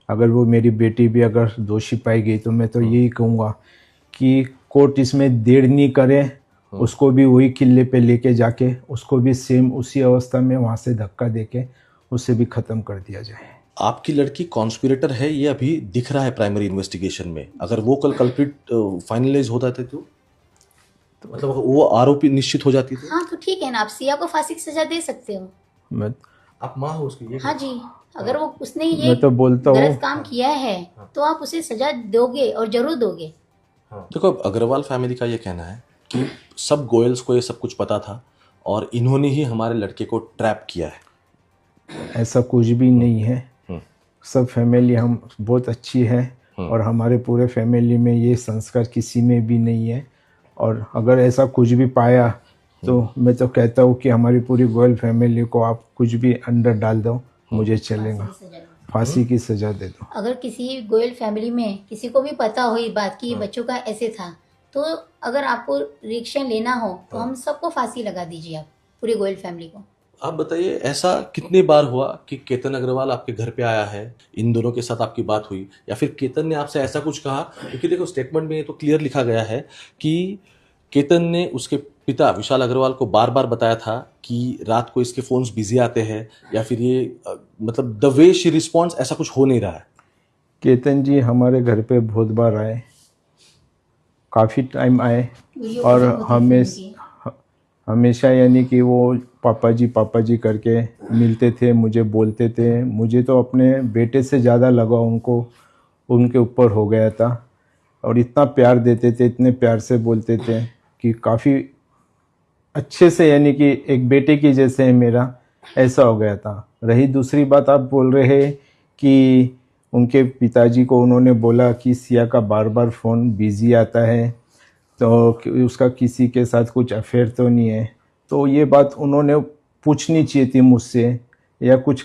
अगर वो मेरी बेटी भी अगर दोषी पाई गई तो मैं तो यही कहूँगा कि कोर्ट इसमें देर नहीं करे, उसको भी वही किले पे लेके जाके उसको भी सेम उसी अवस्था में वहाँ से धक्का देके उसे भी ख़त्म कर दिया जाए। आपकी लड़की कॉन्स्पिरेटर है, ये अभी दिख रहा है प्राइमरी इन्वेस्टिगेशन में। अगर वो कल कल्प्रिट फाइनलाइज होता था तो मतलब वो आरोपी निश्चित हो जाती थी। हाँ तो ठीक है ना, आप सिया को फांसी की सजा दे सकते हो। मैं आप माँ हो उसकी, ये हाँ जी, अगर वो उसने ये मैं तो बोलता हूँ गलत काम किया है तो आप उसे सजा दोगे और जरूर दोगे। देखो, अब अग्रवाल फैमिली का ये कहना है कि सब गोयल्स को ये सब कुछ पता था और इन्होंने ही हमारे लड़के को ट्रैप किया है। ऐसा कुछ भी नहीं है। सब फैमिली हम बहुत अच्छी है और हमारे पूरे फैमिली में ये संस्कार किसी में भी नहीं है। और अगर ऐसा कुछ भी पाया तो मैं तो कहता हूँ कि हमारी पूरी गोयल फैमिली को आप कुछ भी अंदर डाल दो, मुझे चलेगा, फांसी की सजा दे दो। अगर किसी गोयल फैमिली में किसी को भी पता हो ये बात कि बच्चों का ऐसे था, तो अगर आपको रिएक्शन लेना हो तो हम सबको फांसी लगा दीजिए, आप पूरी गोयल फैमिली को। आप बताइए, ऐसा कितनी बार हुआ कि केतन अग्रवाल आपके घर पे आया है, इन दोनों के साथ आपकी बात हुई, या फिर केतन ने आपसे ऐसा कुछ कहा? क्योंकि देखो, स्टेटमेंट में ये तो क्लियर लिखा गया है कि केतन ने उसके पिता विशाल अग्रवाल को बार बार बताया था कि रात को इसके फोन्स बिजी आते हैं, या फिर ये मतलब द वे शी रिस्पॉन्ड्स ऐसा कुछ हो नहीं रहा है। केतन जी हमारे घर पे बहुत बार आए, काफ़ी टाइम आए और हमेशा यानी कि वो पापा जी करके मिलते थे, मुझे बोलते थे। मुझे तो अपने बेटे से ज़्यादा लगाव उनके ऊपर हो गया था और इतना प्यार देते थे, इतने प्यार से बोलते थे कि काफ़ी अच्छे से, यानी कि एक बेटे की जैसे है मेरा, ऐसा हो गया था। रही दूसरी बात, आप बोल रहे हैं कि उनके पिताजी को उन्होंने बोला कि सिया का बार बार फ़ोन बिज़ी आता है तो उसका किसी के साथ कुछ अफेयर तो नहीं है। तो ये बात उन्होंने पूछनी चाहिए थी मुझसे, या कुछ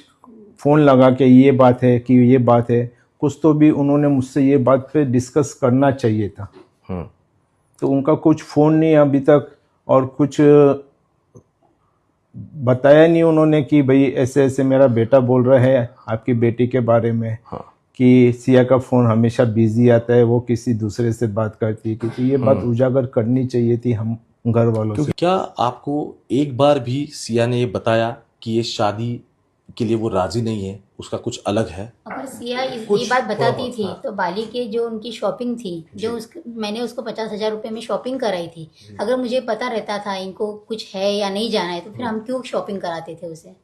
फ़ोन लगा के ये बात है कि ये बात है, कुछ तो भी उन्होंने मुझसे ये बात पे डिस्कस करना चाहिए था। तो उनका कुछ फ़ोन नहीं अभी तक और कुछ बताया नहीं उन्होंने कि भाई ऐसे ऐसे मेरा बेटा बोल रहा है आपकी बेटी के बारे में। कि सिया का फ़ोन हमेशा बिजी आता है, वो किसी दूसरे से बात करती है, क्योंकि ये बात उजागर करनी चाहिए थी हम घर वालों से। क्या आपको एक बार भी सिया ने ये बताया कि ये शादी के लिए वो राजी नहीं है, उसका कुछ अलग है? अगर सिया ये बात बताती थी तो बाली के जो उनकी शॉपिंग थी, जो मैंने उसको 50,000 रुपये में शॉपिंग कराई थी, अगर मुझे पता रहता था इनको कुछ है या नहीं जाना है तो फिर हम क्यों शॉपिंग कराते थे उसे?